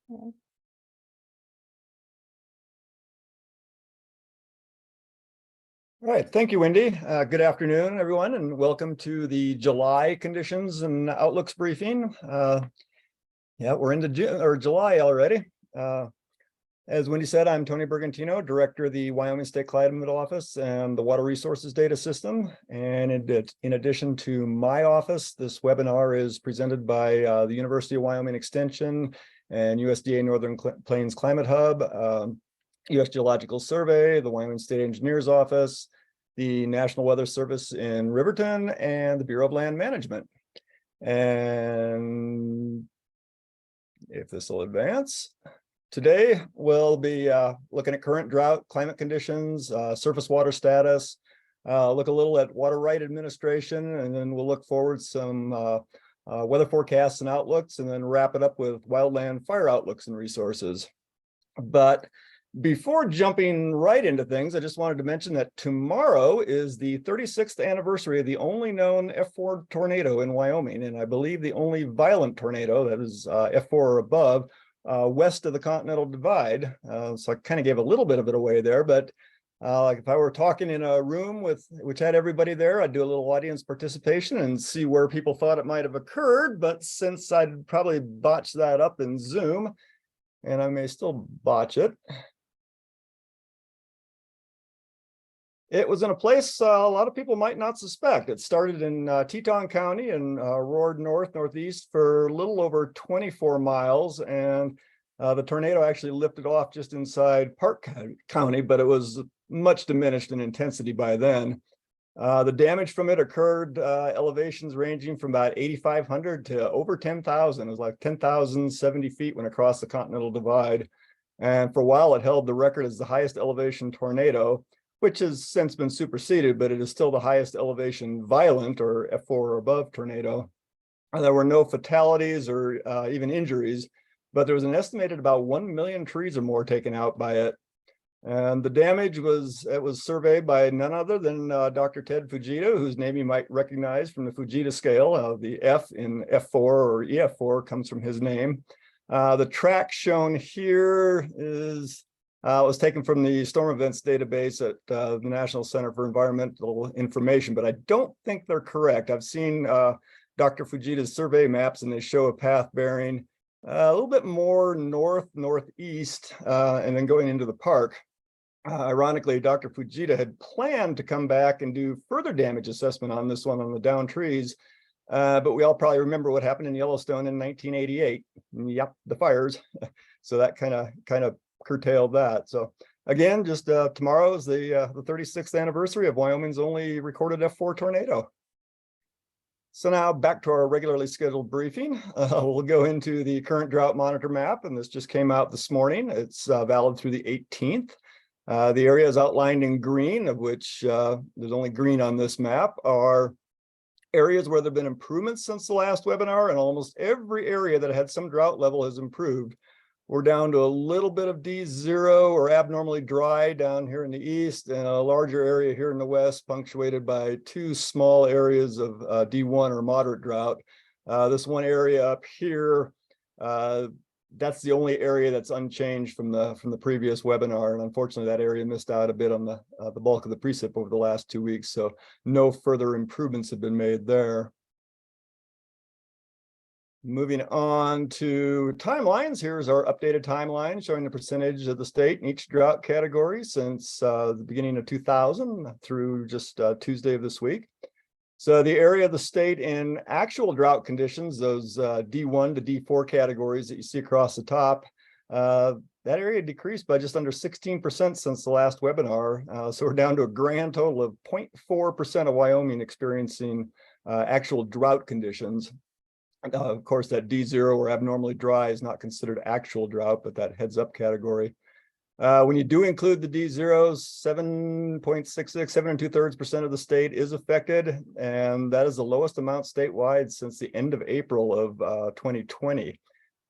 All right, thank you, Wendy. Good afternoon, everyone, and welcome to the July Conditions and Outlooks briefing. Yeah, we're into June or July already. As Wendy said, I'm Tony Bergantino, Director of the Wyoming State Climate Office and the Water Resources Data System. And in addition to my office, this webinar is presented by the University of Wyoming Extension and USDA Northern Plains Climate Hub, US Geological Survey, the Wyoming State Engineers Office, the National Weather Service in Riverton, and the Bureau of Land Management. And if this will advance, today we'll be looking at current drought, climate conditions, surface water status, look a little at water right administration, and then we'll look forward some weather forecasts and outlooks, and then wrap it up with wildland fire outlooks and resources. But before jumping right into things, I just wanted to mention that tomorrow is the 36th anniversary of the only known F4 tornado in Wyoming, and I believe the only violent tornado that is F4 or above west of the Continental Divide. So I kind of gave a little bit of it away there, but like if I were talking in a room which had everybody there, I'd do a little audience participation and see where people thought it might have occurred. But since I'd probably botch that up in Zoom, and I may still botch it, it was in a place a lot of people might not suspect. It started in Teton County and roared northeast for a little over 24 miles. And the tornado actually lifted off just inside Park County, but it was much diminished in intensity by then. The damage from it occurred elevations ranging from about 8,500 to over 10,000. It was like 10,070 feet when across the Continental Divide. And for a while, it held the record as the highest elevation tornado, which has since been superseded, but it is still the highest elevation violent or F4 or above tornado. There were no fatalities or even injuries, but there was an estimated about 1 million trees or more taken out by it. And the damage was surveyed by none other than Dr. Ted Fujita, whose name you might recognize from the Fujita scale. The F in F4 or EF4 comes from his name. The track shown here was taken from the storm events database at the National Center for Environmental Information, but I don't think they're correct. I've seen Dr. Fujita's survey maps, and they show a path bearing a little bit more northeast, and then going into the park. Ironically, Dr. Fujita had planned to come back and do further damage assessment on this one on the downed trees, but we all probably remember what happened in Yellowstone in 1988. Yep, the fires. So that kind of curtailed that. So again, just tomorrow is the 36th anniversary of Wyoming's only recorded F4 tornado. So now back to our regularly scheduled briefing. We'll go into the current drought monitor map, and this just came out this morning. It's valid through the 18th. The areas outlined in green, of which there's only green on this map, are areas where there have been improvements since the last webinar, and almost every area that had some drought level has improved. We're down to a little bit of D0 or abnormally dry down here in the east, and a larger area here in the west, punctuated by two small areas of D1 or moderate drought. This one area up here, that's the only area that's unchanged from the previous webinar, and unfortunately that area missed out a bit on the bulk of the precip over the last 2 weeks, so no further improvements have been made there. Moving on to timelines, here's our updated timeline showing the percentage of the state in each drought category since the beginning of 2000 through just Tuesday of this week. So the area of the state in actual drought conditions, those D1 to D4 categories that you see across the top, that area decreased by just under 16% since the last webinar. So we're down to a grand total of 0.4% of Wyoming experiencing actual drought conditions. Of course, that D0 or abnormally dry is not considered actual drought, but that heads up category. When you do include the D0s, 7.66, 7 2/3% of the state is affected, and that is the lowest amount statewide since the end of April of 2020.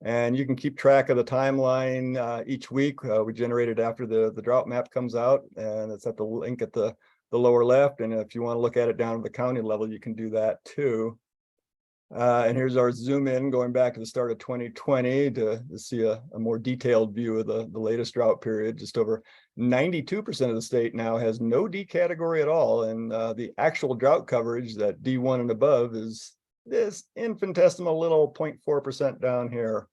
And you can keep track of the timeline each week. We generate it after the drought map comes out, and it's at the link at the lower left. And if you want to look at it down at the county level, you can do that too. And here's our zoom in going back to the start of 2020 to see a more detailed view of the latest drought period. Just over 92% of the state now has no D category at all. And the actual drought coverage, that D1 and above, is this infinitesimal little 0.4% down here.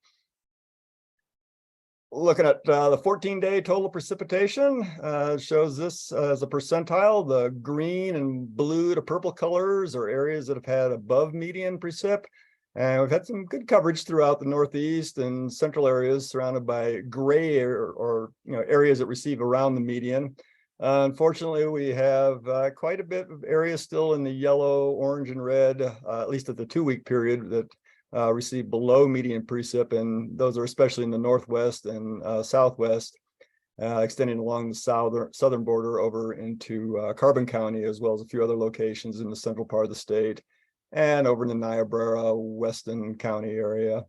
Looking at the 14-day total precipitation, shows this as a percentile. The green and blue to purple colors are areas that have had above median precip. And we've had some good coverage throughout the Northeast and central areas surrounded by gray or areas that receive around the median. Unfortunately, we have quite a bit of areas still in the yellow, orange, and red, at least at the 2-week period, that receive below median precip, and those are especially in the northwest and southwest, extending along the southern border over into Carbon County, as well as a few other locations in the central part of the state, and over in the Niobrara, Weston County area.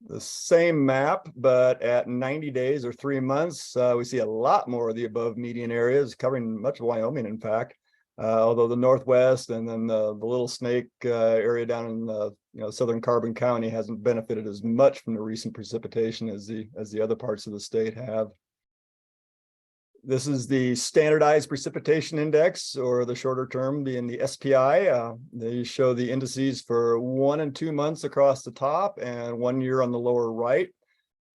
The same map, but at 90 days or 3 months, we see a lot more of the above median areas, covering much of Wyoming, in fact. Although the northwest and then the Little Snake area down in southern Carbon County hasn't benefited as much from the recent precipitation as the other parts of the state have. This is the standardized precipitation index, or the shorter term being the SPI. They show the indices for 1 and 2 months across the top and 1 year on the lower right.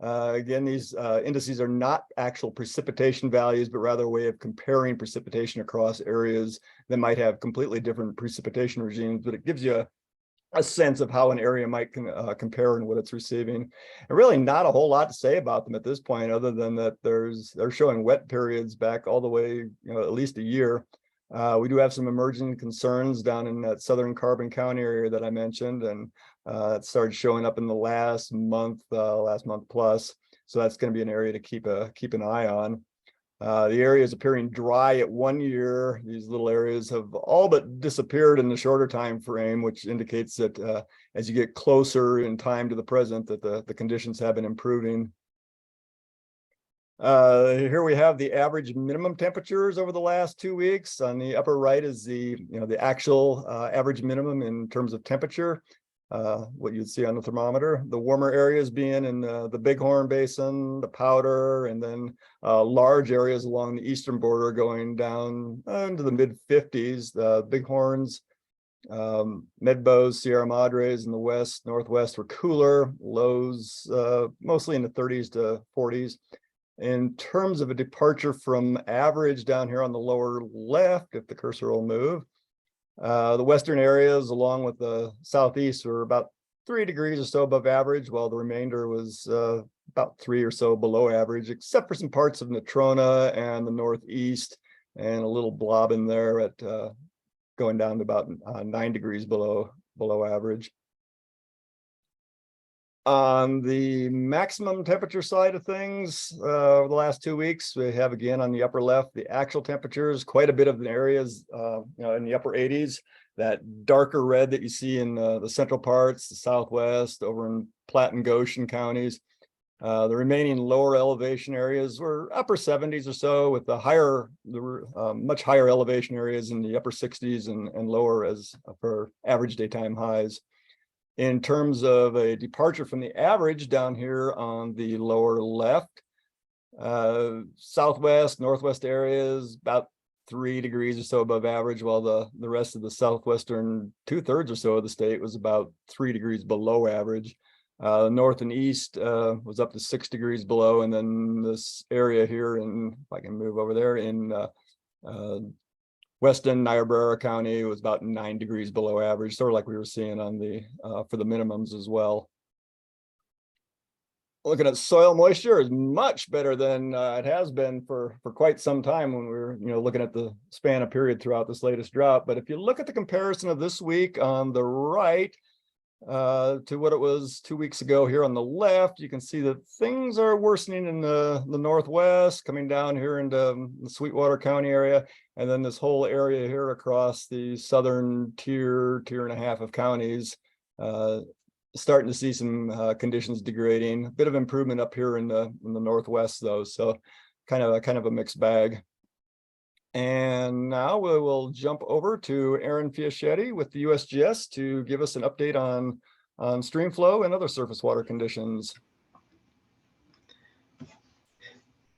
Again, these indices are not actual precipitation values, but rather a way of comparing precipitation across areas that might have completely different precipitation regimes, but it gives you a sense of how an area might compare and what it's receiving. And really not a whole lot to say about them at this point, other than that they're showing wet periods back all the way, at least a year. We do have some emerging concerns down in that southern Carbon County area that I mentioned, and it started showing up in the last month plus. So that's going to be an area to keep an eye on. The area is appearing dry at 1 year. These little areas have all but disappeared in the shorter time frame, which indicates that as you get closer in time to the present, that the conditions have been improving. Here we have the average minimum temperatures over the last 2 weeks. On the upper right is the actual average minimum in terms of temperature, what you'd see on the thermometer. The warmer areas being in the Bighorn Basin, the Powder, and then large areas along the eastern border going down into the mid-50s. The Bighorns, Medbos, Sierra Madres in the west, northwest were cooler, lows mostly in the 30s to 40s. In terms of a departure from average down here on the lower left, if the cursor will move, the western areas along with the southeast were about 3 degrees or so above average, while the remainder was about 3 or so below average, except for some parts of Natrona and the northeast, and a little blob in there at going down to about 9 degrees below average. On the maximum temperature side of things, over the last 2 weeks, we have again on the upper left the actual temperatures, quite a bit of the areas in the upper 80s. That darker red that you see in the central parts, the southwest, over in Platte and Goshen counties. The remaining lower elevation areas were upper 70s or so, with the much higher elevation areas in the upper 60s and lower as for average daytime highs. In terms of a departure from the average down here on the lower left, southwest, northwest areas, about 3 degrees or so above average, while the rest of the southwestern 2/3 or so of the state was about 3 degrees below average. North and east was up to 6 degrees below, and then this area here, and if I can move over there, in Weston, Niobrara County was about 9 degrees below average, sort of like we were seeing on the for the minimums as well. Looking at soil moisture is much better than it has been for quite some time when we were looking at the span of period throughout this latest drought. But if you look at the comparison of this week on the right to what it was 2 weeks ago here on the left, you can see that things are worsening in the northwest, coming down here into the Sweetwater County area, and then this whole area here across the southern tier and a half of counties, starting to see some conditions degrading. A bit of improvement up here in the northwest though, so kind of a mixed bag. And now we will jump over to Aaron Fiaschetti with the USGS to give us an update on stream flow and other surface water conditions.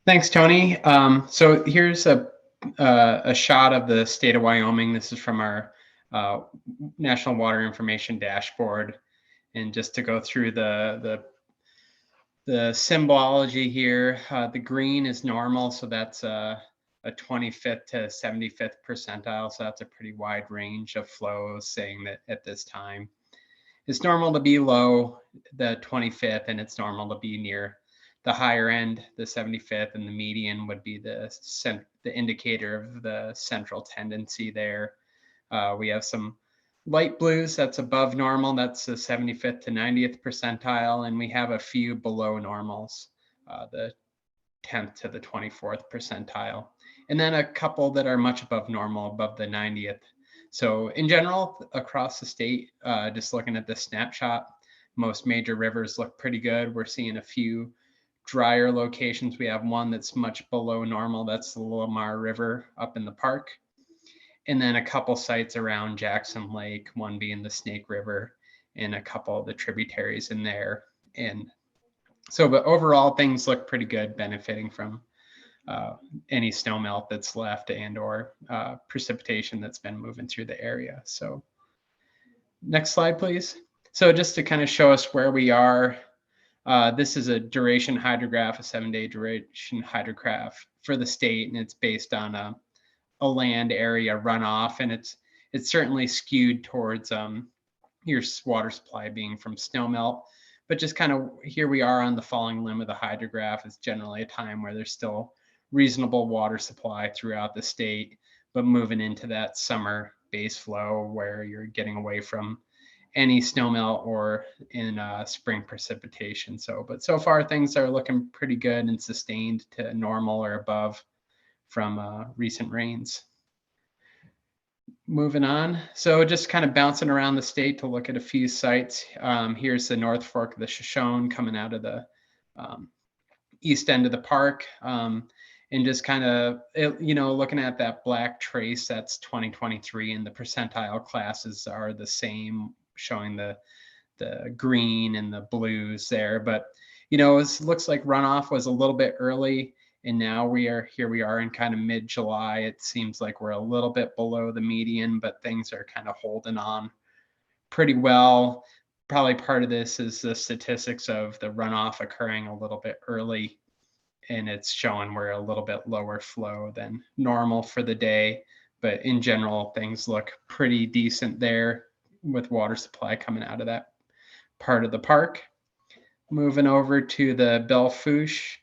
Thanks, Tony. So here's a shot of the state of Wyoming. This is from our National Water Information Dashboard. And just to go through the symbology here, the green is normal, so that's a 25th to 75th percentile. So that's a pretty wide range of flows, saying that at this time it's normal to be low, the 25th, and it's normal to be near the higher end, the 75th, and the median would be the indicator of the central tendency there. We have some light blues, that's above normal, that's the 75th to 90th percentile, and we have a few below normals, the 10th to the 24th percentile, and then a couple that are much above normal, above the 90th. So in general, across the state, just looking at this snapshot, most major rivers look pretty good. We're seeing a few drier locations. We have one that's much below normal. That's the Lamar River up in the park. And then a couple sites around Jackson Lake, one being the Snake River, and a couple of the tributaries in there. And so, but overall, things look pretty good, benefiting from any snow melt that's left and or precipitation that's been moving through the area. So next slide, please. So just to kind of show us where we are, this is a duration hydrograph, a 7-day duration hydrograph for the state, and it's based on a land area runoff, and it's certainly skewed towards your water supply being from snowmelt. But just kind of here we are on the falling limb of the hydrograph. Is generally a time where there's still reasonable water supply throughout the state, but moving into that summer base flow where you're getting away from any snowmelt or in spring precipitation. But so far things are looking pretty good and sustained to normal or above from recent rains. Moving on, so just kind of bouncing around the state to look at a few sites. Here's the North Fork of the Shoshone coming out of the east end of the park, and just kind of, looking at that black trace, that's 2023, and the percentile classes are the same, showing the green and the blues there. But it looks like runoff was a little bit early, and now we are in kind of mid-July. It seems like we're a little bit below the median, but things are kind of holding on pretty well. Probably part of this is the statistics of the runoff occurring a little bit early, and it's showing we're a little bit lower flow than normal for the day. But in general, things look pretty decent there with water supply coming out of that part of the park. Moving over to the Belle Fourche.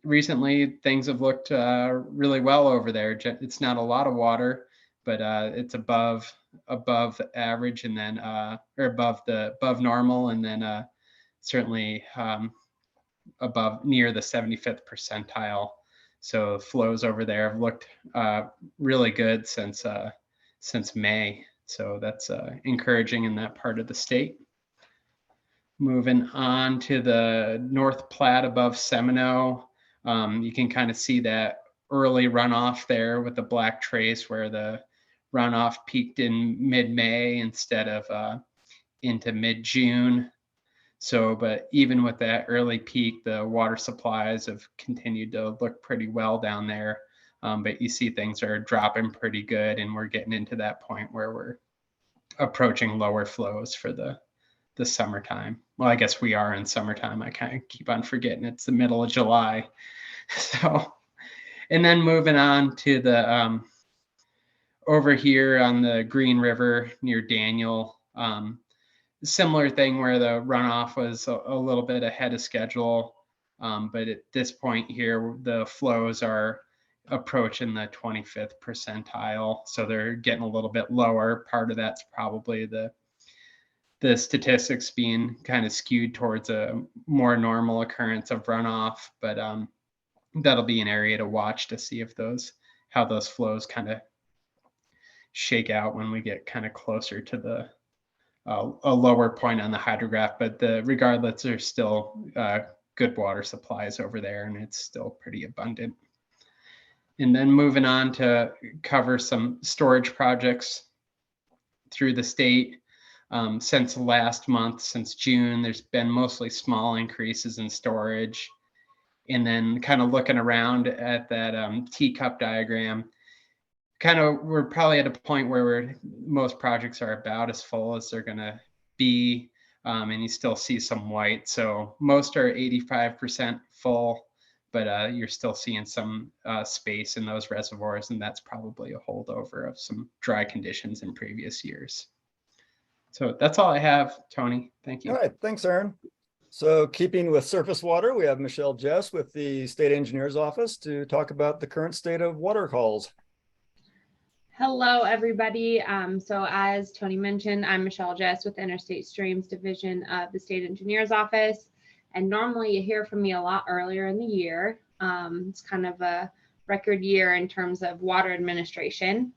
Recently, things have looked really well over there. It's not a lot of water, but it's above average, and then or above normal, and then certainly above near the 75th percentile. So flows over there have looked really good since May. So that's encouraging in that part of the state. Moving on to the North Platte above Seminole, you can kind of see that early runoff there with the black trace where the runoff peaked in mid-May instead of into mid-June. So, but even with that early peak, the water supplies have continued to look pretty well down there. But you see things are dropping pretty good, and we're getting into that point where we're approaching lower flows for the summertime. Well, I guess we are in summertime. I kind of keep on forgetting it's the middle of July. So, and then moving on to the over here on the Green River near Daniel, similar thing where the runoff was a little bit ahead of schedule. But at this point here, the flows are approaching the 25th percentile. So they're getting a little bit lower. Part of that's probably the statistics being kind of skewed towards a more normal occurrence of runoff, but that'll be an area to watch to see if how those flows kind of shake out when we get kind of closer to the a lower point on the hydrograph. But regardless, there's still good water supplies over there, and it's still pretty abundant. And then moving on to cover some storage projects through the state. Since last month, since June, there's been mostly small increases in storage. And then kind of looking around at that teacup diagram, we're probably at a point where most projects are about as full as they're going to be, and you still see some white. So most are 85% full, but you're still seeing some space in those reservoirs, and that's probably a holdover of some dry conditions in previous years. So that's all I have, Tony. Thank you. All right, thanks, Aaron. So keeping with surface water, we have Michelle Jess with the State Engineer's Office to talk about the current state of water calls. Hello, everybody. So as Tony mentioned, I'm Michelle Jess with Interstate Streams Division of the State Engineer's Office. And normally you hear from me a lot earlier in the year. It's kind of a record year in terms of water administration.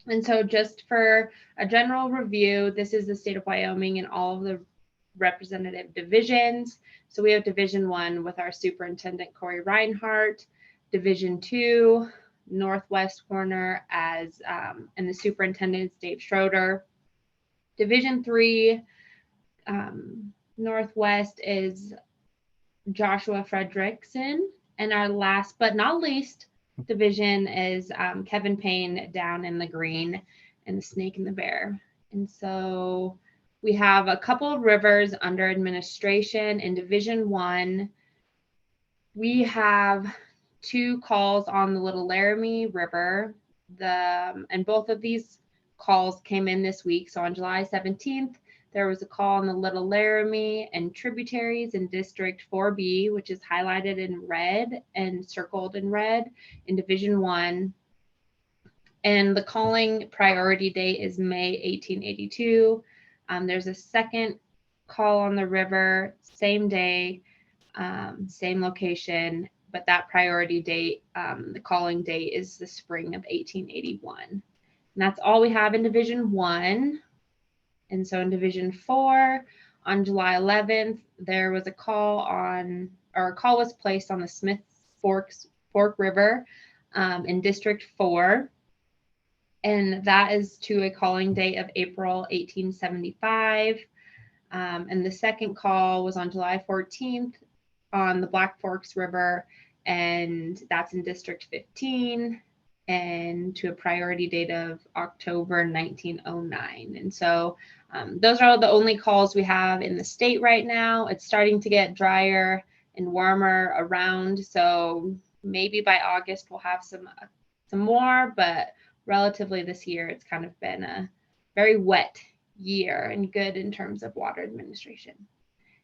And so just for a general review, this is the state of Wyoming and all of the representative divisions. So we have Division 1 with our Superintendent Corey Reinhardt, Division 2, northwest corner as and the superintendent is Dave Schroeder. Division 3 northwest is Joshua Fredrickson, and our last but not least division is Kevin Payne down in the green and the snake and the bear. And so we have a couple of rivers under administration. In Division 1 we have 2 calls on the Little Laramie River. And both of these calls came in this week. So on July 17th, there was a call on the Little Laramie and tributaries in District 4B, which is highlighted in red and circled in red in Division 1. And the calling priority date is May 1882. There's a second call on the river, same day, same location, but that priority date, the calling date is the spring of 1881. And that's all we have in Division 1. And so in Division 4, on July 11th, there was a call on, or a call was placed on the Smith Fork River in District 4. And that is to a calling date of April 1875. And the second call was on July 14th on the Black Forks River, and that's in District 15, and to a priority date of October 1909. And so those are all the only calls we have in the state right now. It's starting to get drier and warmer around, so maybe by August we'll have some more, but relatively this year it's kind of been a very wet year and good in terms of water administration.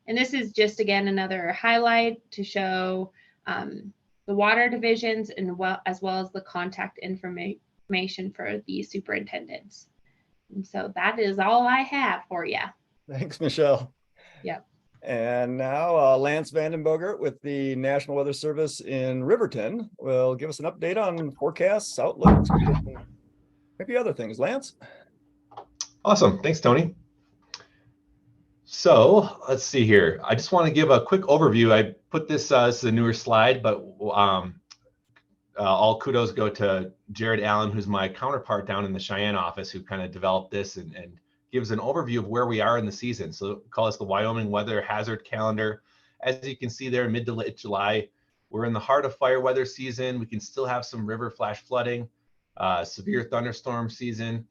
And this is just, again, another highlight to show the water divisions and as well as the contact information for the superintendents. And so that is all I have for you. Thanks, Michelle. Yep. And now Lance Vandenbogert with the National Weather Service in Riverton will give us an update on forecasts, outlooks, maybe other things. Lance? Awesome. Thanks, Tony. So let's see here. I just want to give a quick overview. I put this as a newer slide, but all kudos go to Jared Allen, who's my counterpart down in the Cheyenne office, who kind of developed this and gives an overview of where we are in the season. So we call this the Wyoming Weather Hazard Calendar. As you can see there, mid to late July, we're in the heart of fire weather season. We can still have some river flash flooding, severe thunderstorm season.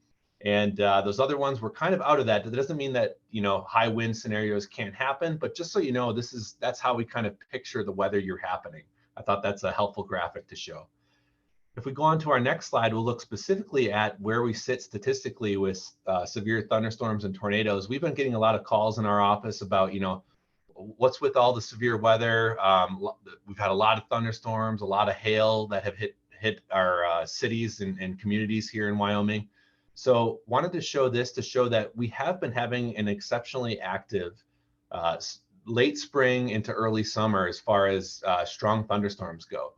And those other ones, we're kind of out of that. That doesn't mean that, you know, high wind scenarios can't happen, but just so you know, that's how we kind of picture the weather year happening. I thought that's a helpful graphic to show. If we go on to our next slide, we'll look specifically at where we sit statistically with severe thunderstorms and tornadoes. We've been getting a lot of calls in our office about, you know, what's with all the severe weather. We've had a lot of thunderstorms, a lot of hail that have hit our cities and communities here in Wyoming. So wanted to show this to show that we have been having an exceptionally active late spring into early summer as far as strong thunderstorms go.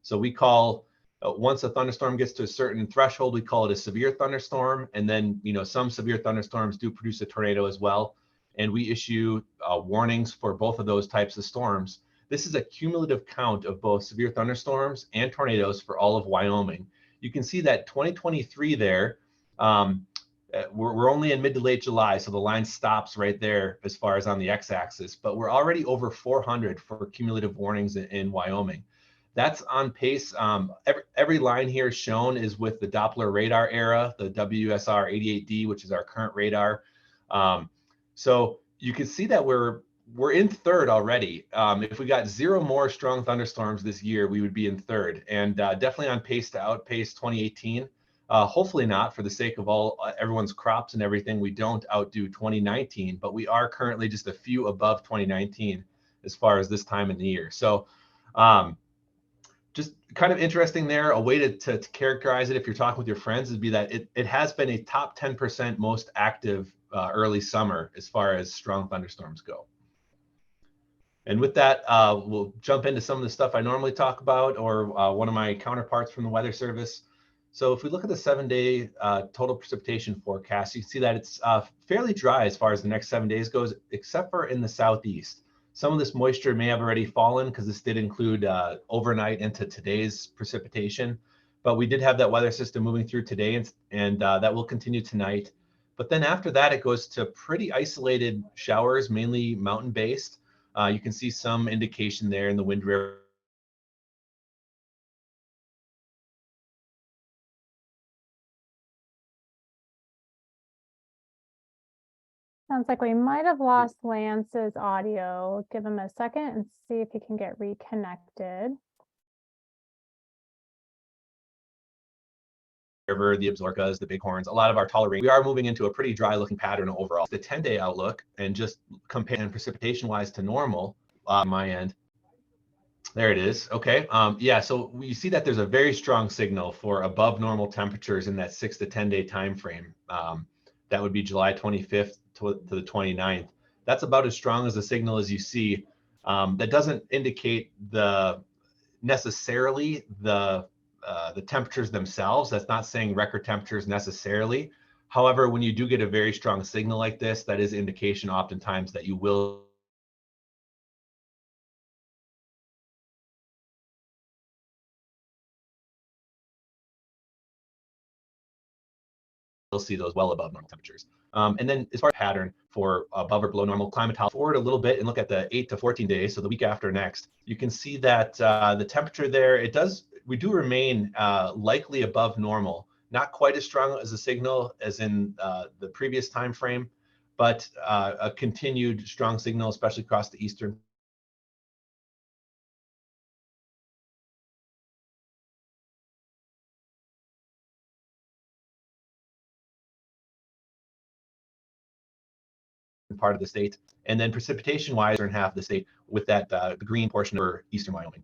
So we call, once a thunderstorm gets to a certain threshold, we call it a severe thunderstorm. And then, you know, some severe thunderstorms do produce a tornado as well. And we issue warnings for both of those types of storms. This is a cumulative count of both severe thunderstorms and tornadoes for all of Wyoming. You can see that 2023 there, we're only in mid to late July, so the line stops right there as far as on the x-axis, but we're already over 400 for cumulative warnings in Wyoming. That's on pace. Every line here shown is with the Doppler radar era, the WSR 88D, which is our current radar. So you can see that we're in third already. If we got 0 more strong thunderstorms this year, we would be in third, and definitely on pace to outpace 2018. Hopefully not, for the sake of everyone's crops and everything, we don't outdo 2019, but we are currently just a few above 2019 as far as this time in the year. So just kind of interesting there. A way to characterize it if you're talking with your friends would be that it has been a top 10% most active early summer as far as strong thunderstorms go. And with that, we'll jump into some of the stuff I normally talk about, or one of my counterparts from the Weather Service. So if we look at the 7-day total precipitation forecast, you can see that it's fairly dry as far as the next 7 days goes, except for in the southeast. Some of this moisture may have already fallen because this did include overnight into today's precipitation. But we did have that weather system moving through today, and that will continue tonight. But then after that, it goes to pretty isolated showers, mainly mountain-based. You can see some indication there in the Wind River. Sounds like we might have lost Lance's audio. Give him a second and see if he can get reconnected. River, the Absarokas, the Bighorns, a lot of our taller range. We are moving into a pretty dry looking pattern overall. The 10-day outlook, and just comparing precipitation wise to normal on my end. There it is. Okay. Yeah. So we see that there's a very strong signal for above normal temperatures in that 6 to 10-day time frame. That would be July 25th to the 29th. That's about as strong as a signal as you see. That doesn't indicate necessarily the temperatures themselves. That's not saying record temperatures necessarily. However, when you do get a very strong signal like this, that is indication oftentimes that you will see those well above normal temperatures. And then as far as pattern for above or below normal climatology, forward a little bit and look at the 8 to 14 days, so the week after next, you can see that the temperature there, we do remain likely above normal. Not quite as strong as a signal as in the previous time frame, but a continued strong signal, especially across the eastern part of the state, and then precipitation wise in half of the state with that the green portion of eastern Wyoming.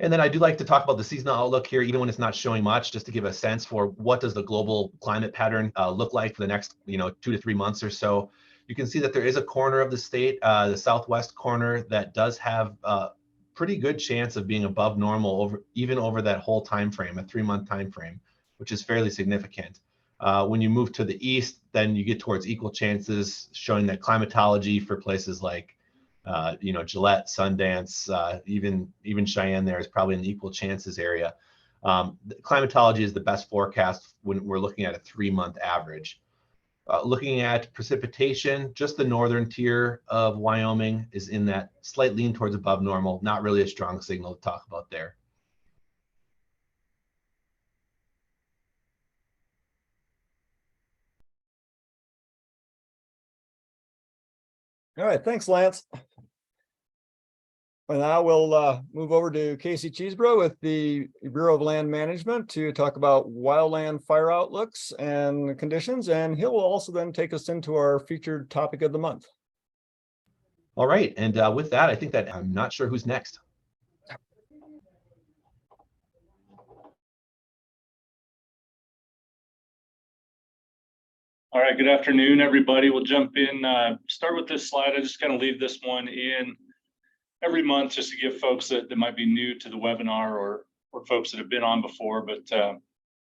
And then I do like to talk about the seasonal outlook here, even when it's not showing much, just to give a sense for what does the global climate pattern look like for the next 2 to 3 months or so. You can see that there is a corner of the state, the southwest corner, that does have a pretty good chance of being above normal even over that whole time frame, a 3-month time frame, which is fairly significant. When you move to the east, then you get towards equal chances, showing that climatology for places like Gillette, Sundance, even Cheyenne there is probably in the equal chances area. Climatology is the best forecast when we're looking at a 3-month average. Looking at precipitation, just the northern tier of Wyoming is in that slight lean towards above normal, not really a strong signal to talk about there. All right, thanks, Lance. And now we'll move over to Casey Cheesebro with the Bureau of Land Management to talk about wildland fire outlooks and conditions, and he'll also then take us into our featured topic of the month. All right, and with that, I think that I'm not sure who's next. All right, good afternoon, everybody. We'll jump in, start with this slide. I just kind of leave this one in every month just to give folks that might be new to the webinar or folks that have been on before, but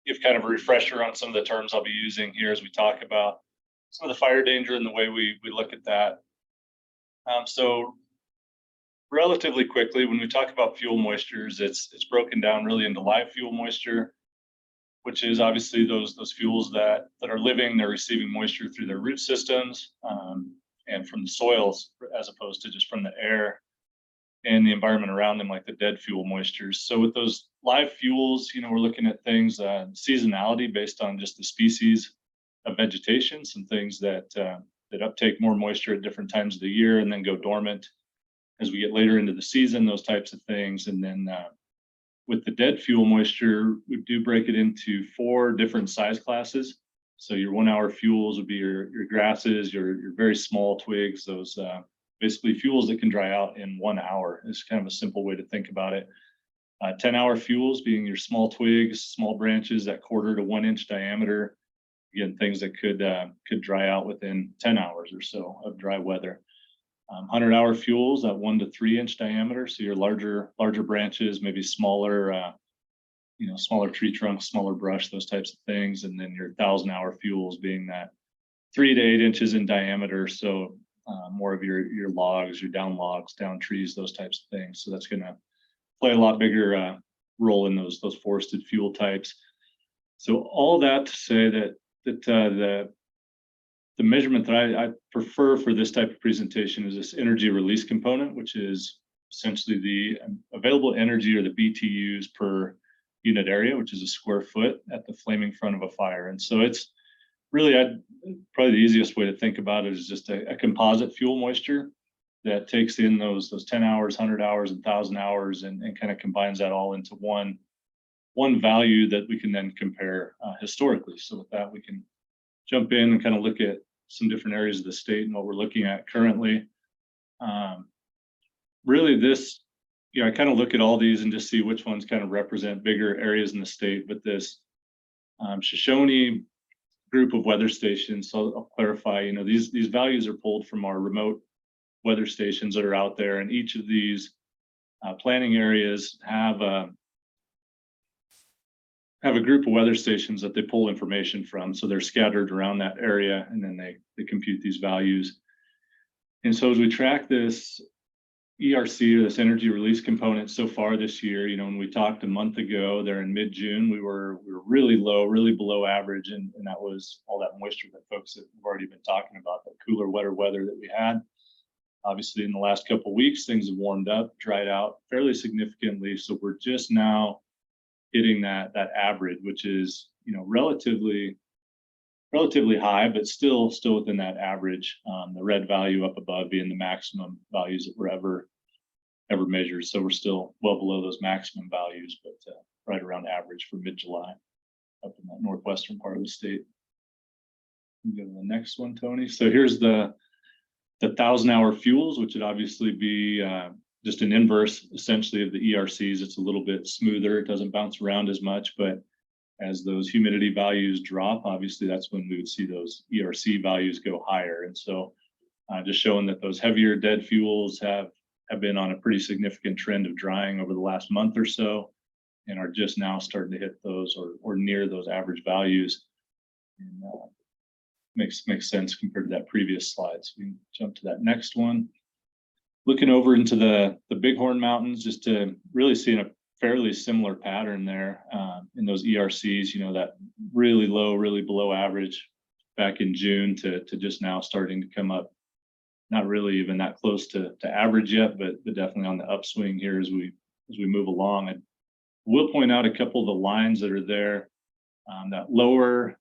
give kind of a refresher on some of the terms I'll be using here as we talk about some of the fire danger and the way we look at that. So relatively quickly. When we talk about fuel moistures, it's broken down really into live fuel moisture, which is obviously those fuels that are living, they're receiving moisture through their root systems and from the soils, as opposed to just from the air and the environment around them, like the dead fuel moistures. So with those live fuels, we're looking at things, seasonality based on just the species of vegetation, some things that uptake more moisture at different times of the year and then go dormant as we get later into the season, those types of things. And then with the dead fuel moisture, we do break it into 4 different size classes. So your 1 hour fuels would be your grasses, your very small twigs, those basically fuels that can dry out in 1 hour is kind of a simple way to think about it. 10-hour fuels being your small twigs, small branches that 1/4 to 1 inch diameter. Again, things that could dry out within 10 hours or so of dry weather. 100-hour fuels at 1 to 3 inch diameter. So your larger branches, maybe smaller, smaller tree trunks, smaller brush, those types of things. And then your 1,000-hour fuels being that 3 to 8 inches in diameter. So more of your logs, your down logs, down trees, those types of things. So that's going to play a lot bigger role in those forested fuel types. So all that to say that the measurement that I prefer for this type of presentation is this energy release component, which is essentially the available energy or the BTUs per unit area, which is a square foot at the flaming front of a fire. And so it's really, probably the easiest way to think about it is just a composite fuel moisture that takes in those 10 hours, 100 hours, and 1,000 hours and kind of combines that all into one value that we can then compare historically. So with that, we can jump in and kind of look at some different areas of the state and what we're looking at currently. Really this, I kind of look at all these and just see which ones kind of represent bigger areas in the state. But this Shoshone group of weather stations, so I'll clarify, these values are pulled from our remote weather stations that are out there. And each of these planning areas have a group of weather stations that they pull information from. So they're scattered around that area, and then they compute these values. And so as we track this ERC, or this energy release component so far this year, when we talked a month ago there in mid-June, we were really low, really below average. And that was all that moisture that folks have already been talking about, that cooler, wetter weather that we had. Obviously, in the last couple of weeks, things have warmed up, dried out fairly significantly. So we're just now hitting that average, which is relatively high, but still within that average. The red value up above being the maximum values that were ever measured. So we're still well below those maximum values, but right around average for mid-July up in that northwestern part of the state. Go to the next one, Tony. So here's the 1,000-hour fuels, which would obviously be just an inverse essentially of the ERCs. It's a little bit smoother. It doesn't bounce around as much, but as those humidity values drop, obviously that's when we would see those ERC values go higher. And so just showing that those heavier dead fuels have been on a pretty significant trend of drying over the last month or so, and are just now starting to hit those or near those average values. And makes sense compared to that previous slide. So we can jump to that next one. Looking over into the Bighorn Mountains, just to really see a fairly similar pattern there in those ERCs, that really low, really below average back in June to just now starting to come up. Not really even that close to average yet, but definitely on the upswing here as we move along. I will point out a couple of the lines that are there. That lower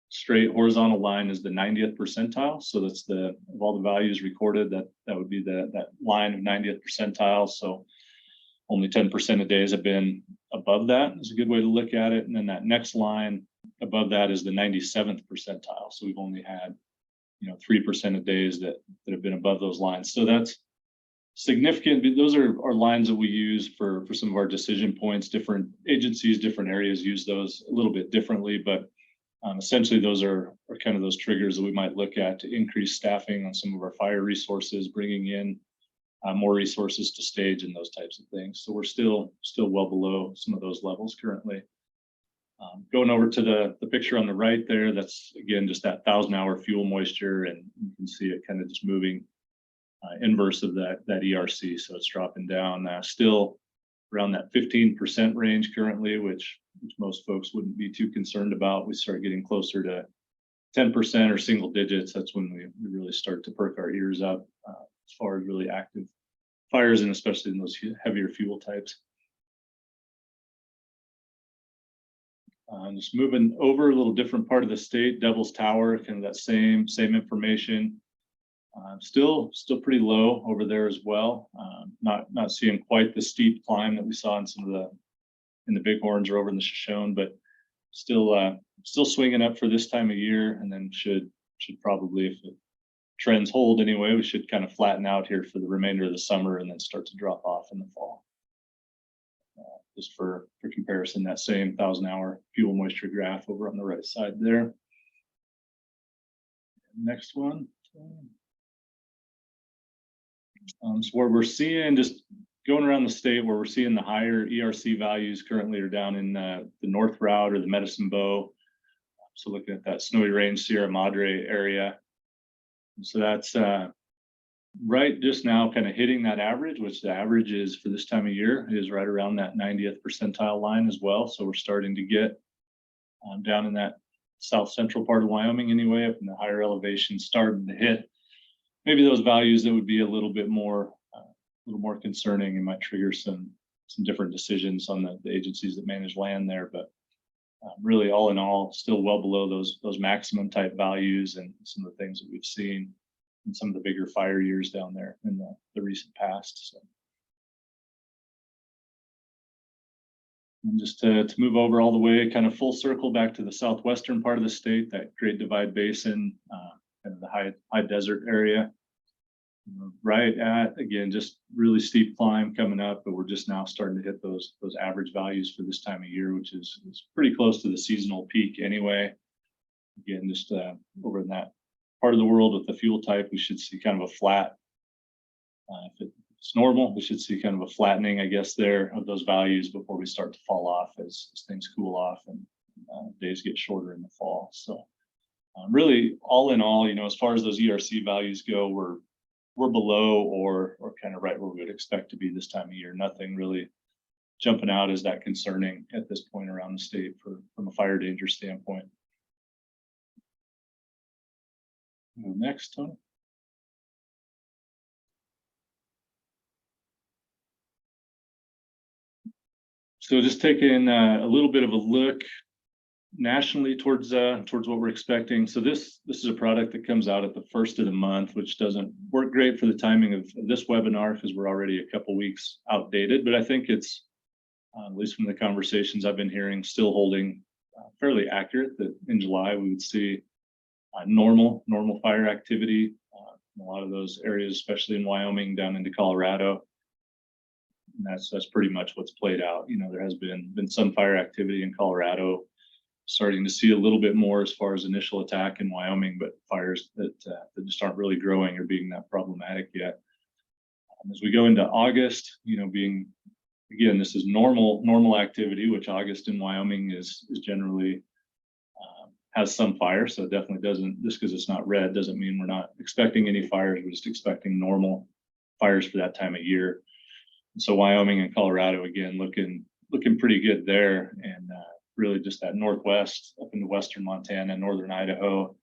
straight horizontal line is the 90th percentile. So that's of all the values recorded, that would be that line of 90th percentile. So only 10% of days have been above that is a good way to look at it. And then that next line above that is the 97th percentile. So we've only had 3% of days that have been above those lines. So that's significant. Those are lines that we use for some of our decision points. Different agencies, different areas use those a little bit differently, but essentially those are kind of those triggers that we might look at to increase staffing on some of our fire resources, bringing in more resources to stage and those types of things. So we're still well below some of those levels currently. Going over to the picture on the right there, that's again just that 1,000-hour fuel moisture, and you can see it kind of just moving inverse of that ERC. So it's dropping down, still around that 15% range currently, which most folks wouldn't be too concerned about. We start getting closer to 10% or single digits. That's when we really start to perk our ears up as far as really active fires, and especially in those heavier fuel types. Just moving over a little different part of the state, Devil's Tower, kind of that same information. Still pretty low over there as well. Not seeing quite the steep climb that we saw in some of the Bighorns or over in the Shoshone, but still swinging up for this time of year, and then should probably, if the trends hold anyway, we should kind of flatten out here for the remainder of the summer and then start to drop off in the fall. Just for comparison, that same 1,000-hour fuel moisture graph over on the right side there. Next one. So where we're seeing, just going around the state, where we're seeing the higher ERC values currently are down in the North Route or the Medicine Bow. So looking at that Snowy Range, Sierra Madre area. So that's right just now kind of hitting that average, which the average is for this time of year is right around that 90th percentile line as well. So we're starting to get down in that south central part of Wyoming anyway, up in the higher elevation, starting to hit maybe those values that would be a little bit more concerning and might trigger some different decisions on the agencies that manage land there. But really, all in all, still well below those maximum type values and some of the things that we've seen in some of the bigger fire years down there in the recent past. So, and just to move over all the way, kind of full circle back to the southwestern part of the state, that Great Divide Basin, kind of the high desert area. Right at, again, just really steep climb coming up, but we're just now starting to hit those average values for this time of year, which is pretty close to the seasonal peak anyway. Again, just over in that part of the world with the fuel type, we should see kind of a flat. If it's normal, we should see kind of a flattening, I guess, there of those values before we start to fall off as things cool off and days get shorter in the fall. So really, all in all, as far as those ERC values go, we're below or kind of right where we would expect to be this time of year. Nothing really jumping out as that concerning at this point around the state from a fire danger standpoint. Next, Tony. So just taking a little bit of a look nationally towards what we're expecting. So this is a product that comes out at the first of the month, which doesn't work great for the timing of this webinar because we're already a couple weeks outdated. But I think it's, at least from the conversations I've been hearing, still holding fairly accurate that in July we would see normal fire activity in a lot of those areas, especially in Wyoming down into Colorado. And that's pretty much what's played out. There has been some fire activity in Colorado. Starting to see a little bit more as far as initial attack in Wyoming, but fires that just aren't really growing or being that problematic yet. As we go into August, being, again, this is normal activity, which August in Wyoming is generally has some fire. So it definitely doesn't, just because it's not red doesn't mean we're not expecting any fires. We're just expecting normal fires for that time of year. And so Wyoming and Colorado, again, looking pretty good there. And really just that northwest up into western Montana and northern Idaho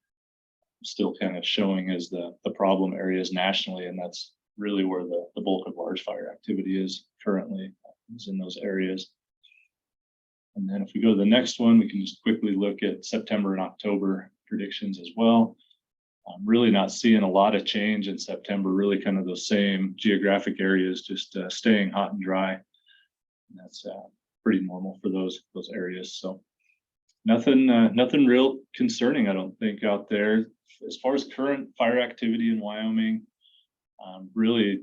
still kind of showing as the problem areas nationally, and that's really where the bulk of large fire activity is currently, is in those areas. And then if we go to the next one, we can just quickly look at September and October predictions as well. I'm really not seeing a lot of change in September, really kind of those same geographic areas, just staying hot and dry. And that's pretty normal for those areas. So nothing real concerning, I don't think, out there. As far as current fire activity in Wyoming, really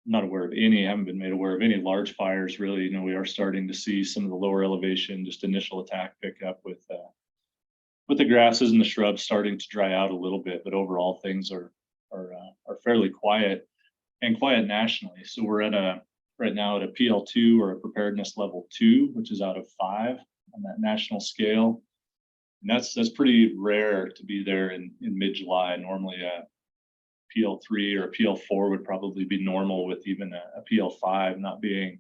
not aware of any, haven't been made aware of any large fires really. We are starting to see some of the lower elevation, just initial attack pick up with the grasses and the shrubs starting to dry out a little bit, but overall things are fairly quiet and quiet nationally. So we're right now at a PL2 or a preparedness level 2, which is out of 5 on that national scale. And that's pretty rare to be there in mid-July. Normally PL3 or a PL4 would probably be normal, with even a PL5 not being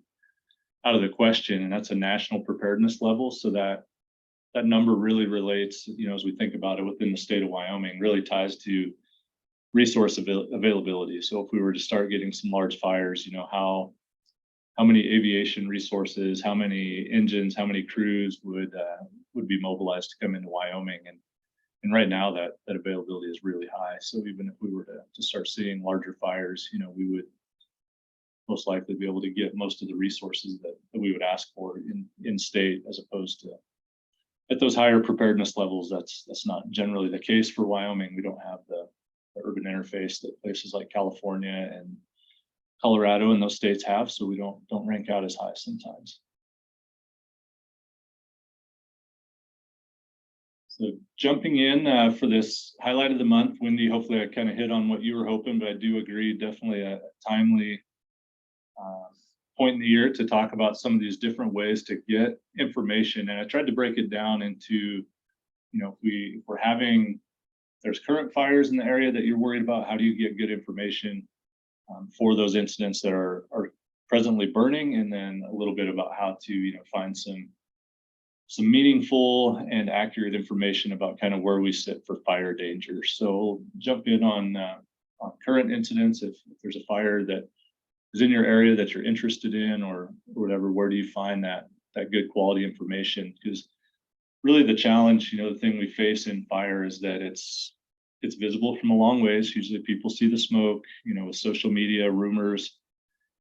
out of the question. And that's a national preparedness level. So that number really relates, as we think about it within the state of Wyoming, really ties to resource availability. So if we were to start getting some large fires, how many aviation resources, how many engines, how many crews would be mobilized to come into Wyoming? And right now that availability is really high. So even if we were to start seeing larger fires, we would most likely be able to get most of the resources that we would ask for in state, as opposed to at those higher preparedness levels. That's not generally the case for Wyoming. We don't have the urban interface that places like California and Colorado and those states have, so we don't rank out as high sometimes. So jumping in for this highlight of the month, Wendy, hopefully I kind of hit on what you were hoping, but I do agree, definitely a timely point in the year to talk about some of these different ways to get information. And I tried to break it down into, if we're having, there's current fires in the area that you're worried about, how do you get good information for those incidents that are presently burning, and then a little bit about how to find some meaningful and accurate information about kind of where we sit for fire danger. So jump in on current incidents. If there's a fire that is in your area that you're interested in, or whatever, where do you find that good quality information? Because really the challenge, the thing we face in fire is that it's visible from a long ways. Usually people see the smoke, with social media, rumors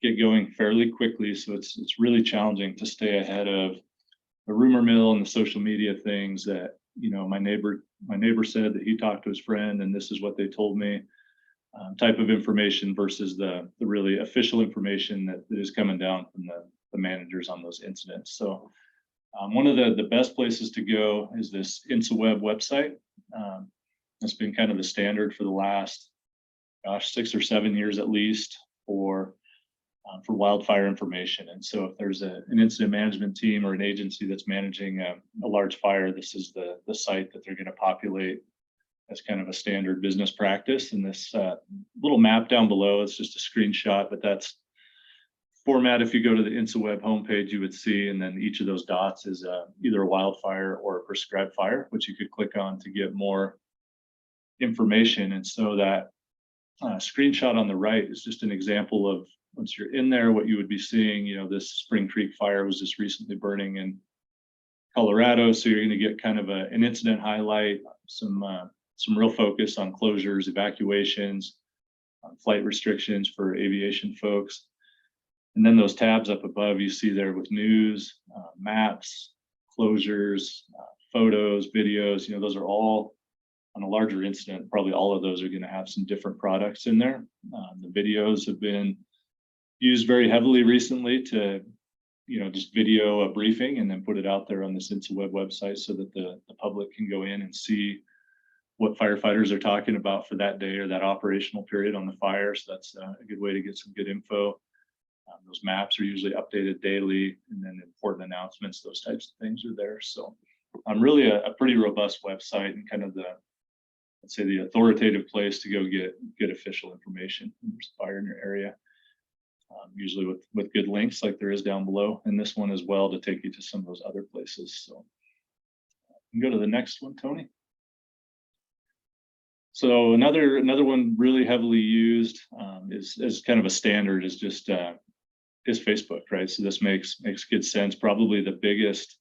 get going fairly quickly. So it's really challenging to stay ahead of the rumor mill and the social media things that, my neighbor said that he talked to his friend and this is what they told me, type of information, versus the really official information that is coming down from the managers on those incidents. So one of the best places to go is this InsaWeb website. It's been kind of the standard for the last, 6 or 7 years at least for wildfire information. And so if there's an incident management team or an agency that's managing a large fire, this is the site that they're going to populate as kind of a standard business practice. And this little map down below, it's just a screenshot, but that's format. If you go to the InsaWeb homepage, you would see, and then each of those dots is either a wildfire or a prescribed fire, which you could click on to get more information. And so that screenshot on the right is just an example of, once you're in there, what you would be seeing. This Spring Creek fire was just recently burning in Colorado, so you're going to get kind of an incident highlight, some real focus on closures, evacuations, flight restrictions for aviation folks. And then those tabs up above, you see there with news, maps, closures, photos, videos. Those are all on a larger incident. Probably all of those are going to have some different products in there. The videos have been used very heavily recently to, just video a briefing and then put it out there on this InsaWeb website so that the public can go in and see what firefighters are talking about for that day or that operational period on the fire. So that's a good way to get some good info. Those maps are usually updated daily, and then important announcements, those types of things are there. So really a pretty robust website, and kind of let's say the authoritative place to go get official information when there's a fire in your area. Usually with good links like there is down below, and this one as well, to take you to some of those other places. So you can go to the next one, Tony. So another one really heavily used is kind of a standard, is just is Facebook, right? So this makes good sense. Probably the biggest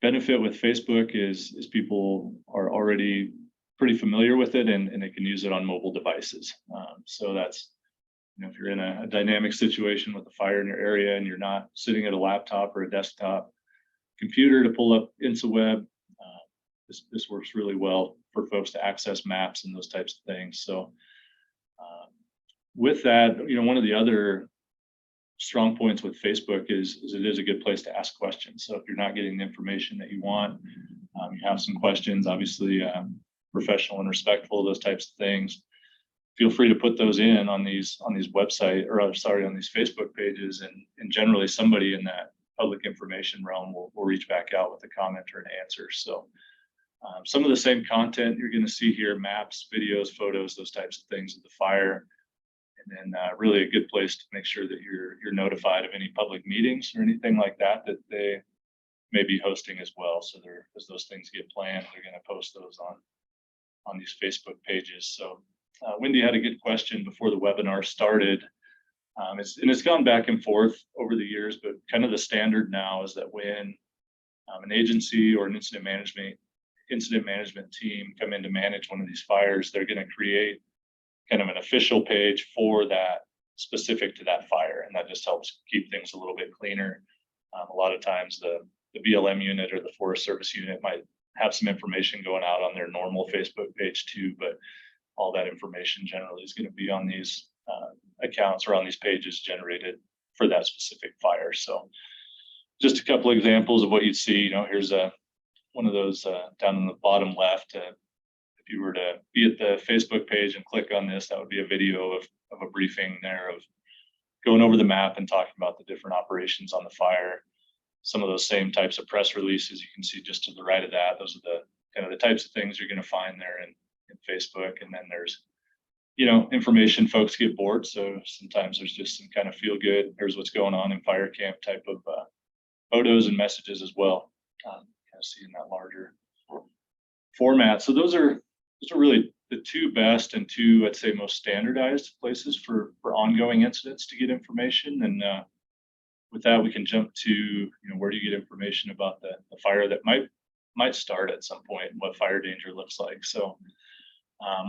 benefit with Facebook is people are already pretty familiar with it, and they can use it on mobile devices. So that's, if you're in a dynamic situation with a fire in your area and you're not sitting at a laptop or a desktop computer to pull up InsaWeb, this works really well for folks to access maps and those types of things. So with that, one of the other strong points with Facebook is it is a good place to ask questions. So if you're not getting the information that you want, you have some questions, obviously professional and respectful, those types of things, feel free to put those in on these website, or on these Facebook pages, and generally somebody in that public information realm will reach back out with a comment or an answer. So Some of the same content you're going to see here: maps, videos, photos, those types of things of the fire. And then really a good place to make sure that you're notified of any public meetings or anything like that they may be hosting as well. So as those things get planned, they're going to post those on these Facebook pages. So Wendy had a good question before the webinar started. It's gone back and forth over the years, but kind of the standard now is that when an agency or an incident management team come in to manage one of these fires, they're going to create kind of an official page for that, specific to that fire, and that just helps keep things a little bit cleaner. A lot of times the BLM unit or the Forest Service unit might have some information going out on their normal Facebook page too, but all that information generally is going to be on these accounts or on these pages generated for that specific fire. So just a couple of examples of what you'd see. Here's one of those down in the bottom left. If you were to be at the Facebook page and click on this, that would be a video of a briefing there of going over the map and talking about the different operations on the fire. Some of those same types of press releases you can see just to the right of that. Those are the kind of the types of things you're going to find there in Facebook. And then there's, information. Folks get bored, so sometimes there's just some kind of feel good, here's what's going on in fire camp type of photos and messages as well. Kind of seeing that larger format. So those are really the two best and two, I'd say, most standardized places for ongoing incidents to get information. And with that, we can jump to, where do you get information about the fire that might start at some point and what fire danger looks like. So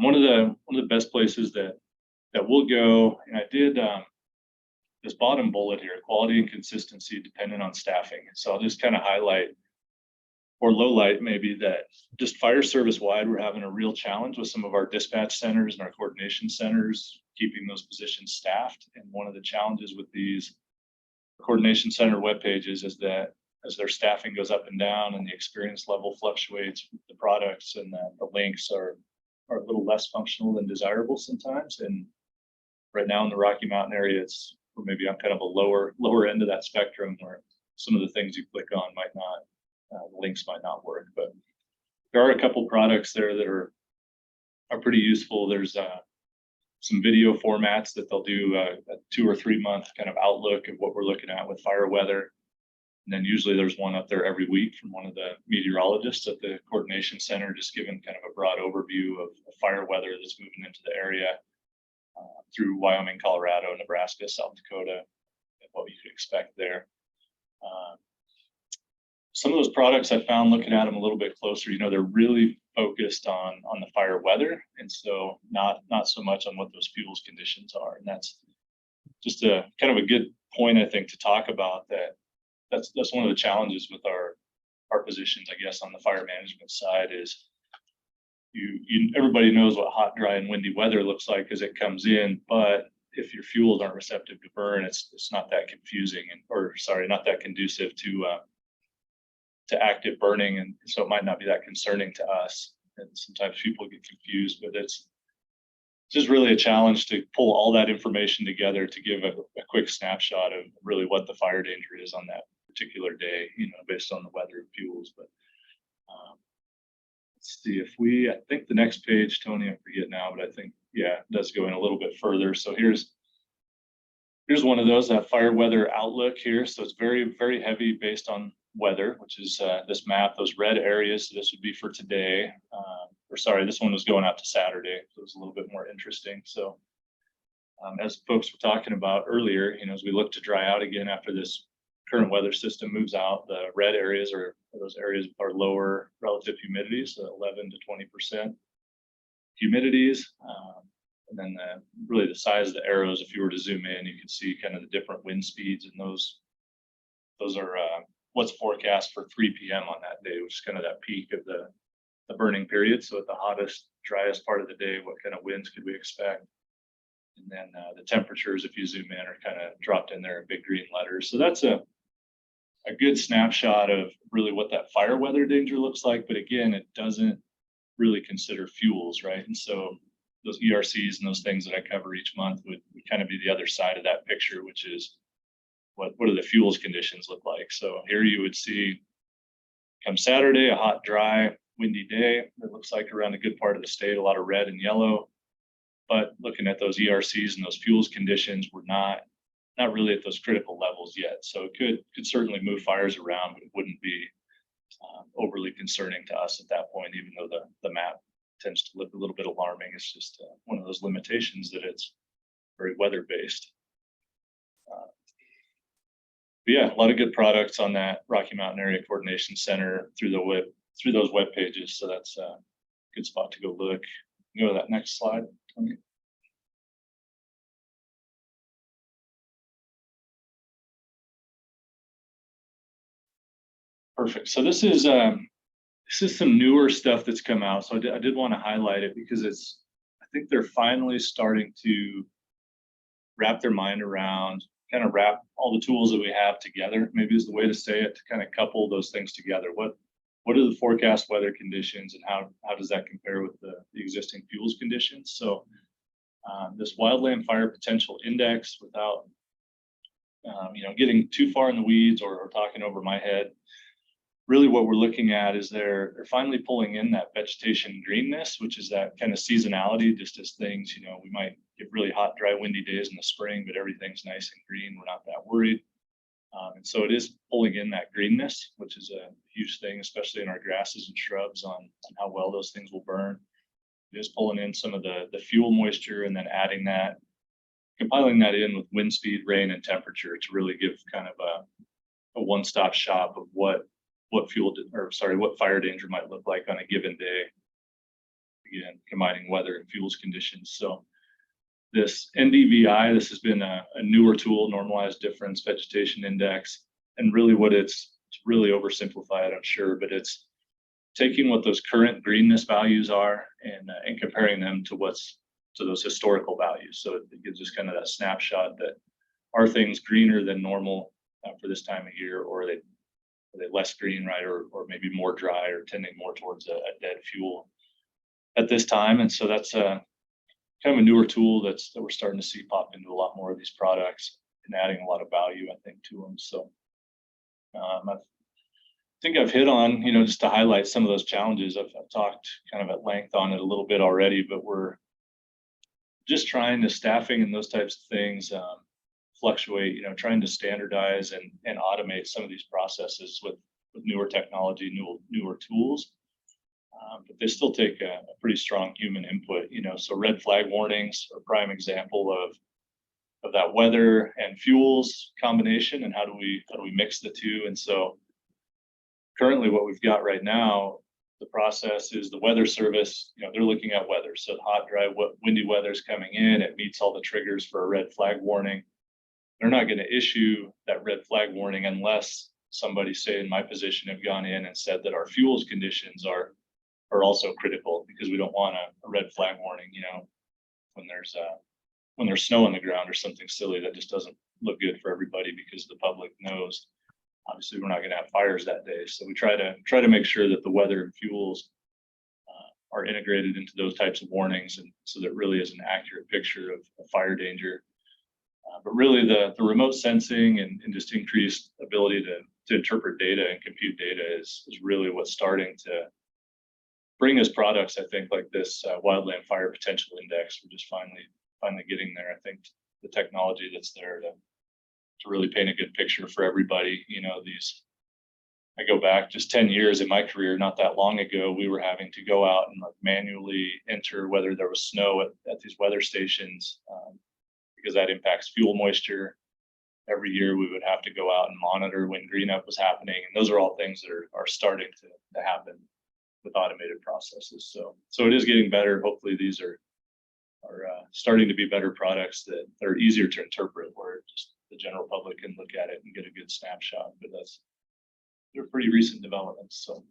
one of the best places that we'll go, and I did this bottom bullet here: quality and consistency dependent on staffing. So I'll just kind of highlight or low light maybe that just fire service wide, we're having a real challenge with some of our dispatch centers and our coordination centers, keeping those positions staffed. And one of the challenges with these coordination center web pages is that as their staffing goes up and down and the experience level fluctuates, the products and the links are a little less functional than desirable sometimes. And right now in the Rocky Mountain area, we're maybe on kind of a lower end of that spectrum, where some of the things you click on might not, the links might not work. But there are a couple products there that are pretty useful. There's some video formats that they'll do a 2 or 3 month kind of outlook of what we're looking at with fire weather. And then usually there's one up there every week from one of the meteorologists at the coordination center, just giving kind of a broad overview of fire weather that's moving into the area through Wyoming, Colorado, Nebraska, South Dakota, and what you could expect there. Some of those products I found looking at them a little bit closer, they're really focused on the fire weather, and so not so much on what those fuels conditions are. And that's just a kind of a good point, I think, to talk about. That's one of the challenges with our positions, I guess, on the fire management side is everybody knows what hot, dry, and windy weather looks like as it comes in, but if your fuels aren't receptive to burn, it's not that confusing not that conducive to active burning, and so it might not be that concerning to us. And sometimes people get confused, but it's just really a challenge to pull all that information together to give a quick snapshot of really what the fire danger is on that particular day, based on the weather and fuels. But let's see if I think the next page, Tony, I forget now, but I think, yeah, it does go in a little bit further. So here's one of those, that fire weather outlook here. So it's very, very heavy based on weather, which is this map, those red areas. So this would be for today, this one was going out to Saturday, so it was a little bit more interesting. So as folks were talking about earlier, as we look to dry out again after this current weather system moves out, the red areas those areas are lower relative humidities, so 11 to 20% humidities. And then really the size of the arrows, if you were to zoom in, you can see kind of the different wind speeds, and those are what's forecast for 3 p.m. on that day, which is kind of that peak of the burning period. So at the hottest, driest part of the day, what kind of winds could we expect? And then the temperatures, if you zoom in, are kind of dropped in there in big green letters. So that's a good snapshot of really what that fire weather danger looks like. But again, it doesn't really consider fuels, right? And so those ERCs and those things that I cover each month would kind of be the other side of that picture, which is what do the fuels conditions look like? So here you would see come Saturday, a hot, dry, windy day. It looks like around a good part of the state, a lot of red and yellow. But looking at those ERCs and those fuels conditions, we're not really at those critical levels yet. So it could certainly move fires around, but it wouldn't be overly concerning to us at that point, even though the map tends to look a little bit alarming. It's just one of those limitations that it's very weather based. But yeah, a lot of good products on that Rocky Mountain Area Coordination Center through those web pages. So that's a good spot to go look. Go to that next slide, Tony. Perfect. So this is some newer stuff that's come out. So I did want to highlight it because I think they're finally starting to wrap their mind around, kind of wrap all the tools that we have together, maybe is the way to say it, to kind of couple those things together. What are the forecast weather conditions, and how does that compare with the existing fuels conditions? So this wildland fire potential index, without getting too far in the weeds or talking over my head, really what we're looking at is they're finally pulling in that vegetation greenness, which is that kind of seasonality, just as things, we might get really hot, dry, windy days in the spring, but everything's nice and green. We're not that worried. And so it is pulling in that greenness, which is a huge thing, especially in our grasses and shrubs, on how well those things will burn. It is pulling in some of the fuel moisture and then adding that, compiling that in with wind speed, rain, and temperature to really give kind of a one-stop shop of what fire danger might look like on a given day. Again, combining weather and fuels conditions. So this NDVI, this has been a newer tool, normalized difference vegetation index, and really it's really oversimplified, I'm sure, but it's taking what those current greenness values are and comparing them to those historical values. So it gives us kind of that snapshot that are things greener than normal for this time of year, or are they less green, right, or maybe more dry, or tending more towards a dead fuel at this time. And so that's kind of a newer tool that we're starting to see pop into a lot more of these products and adding a lot of value, I think, to them. So I think I've hit on, just to highlight some of those challenges. I've talked kind of at length on it a little bit already, but we're just trying to staffing and those types of things fluctuate, trying to standardize and automate some of these processes with newer technology, newer tools. But they still take a pretty strong human input, so red flag warnings are a prime example of that weather and fuels combination, and how do we mix the two. And so currently what we've got right now, the process is the Weather Service, they're looking at weather. So hot, dry, windy weather is coming in, it meets all the triggers for a red flag warning. They're not going to issue that red flag warning unless somebody, say in my position, have gone in and said that our fuels conditions are also critical, because we don't want a red flag warning, when there's snow on the ground or something silly that just doesn't look good for everybody, because the public knows obviously we're not going to have fires that day. So we try to make sure that the weather and fuels are integrated into those types of warnings, and so that really is an accurate picture of fire danger. But really the remote sensing and just increased ability to interpret data and compute data is really what's starting to bring us products, I think, like this Wildland Fire Potential Index. We're just finally getting there. I think the technology that's there to really paint a good picture for everybody. I go back just 10 years in my career, not that long ago, we were having to go out and manually enter whether there was snow at these weather stations, because that impacts fuel moisture. Every year we would have to go out and monitor when green up was happening. And those are all things that are starting to happen with automated processes. So it is getting better. Hopefully these are starting to be better products that are easier to interpret, where just the general public can look at it and get a good snapshot. But they're pretty recent developments. So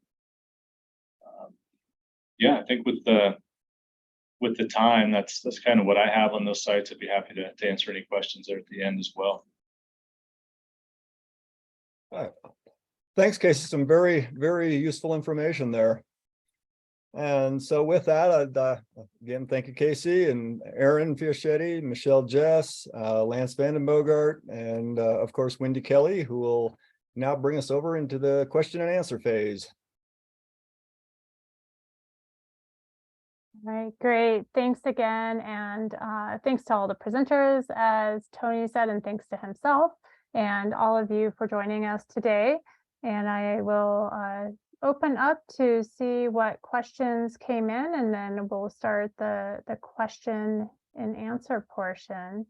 yeah, I think with the time, that's kind of what I have on those sites. I'd be happy to answer any questions there at the end as well. All right. Thanks, Casey. Some very, very useful information there. And so with that, I'd again thank you, Casey, and Aaron Fiaschetti, Michelle Jess, Lance Vandenbogart, and of course Wendy Kelly, who will now bring us over into the question and answer phase. All right, great. Thanks again. And thanks to all the presenters, as Tony said, and thanks to himself and all of you for joining us today. And I will open up to see what questions came in, and then we'll start the question and answer portion.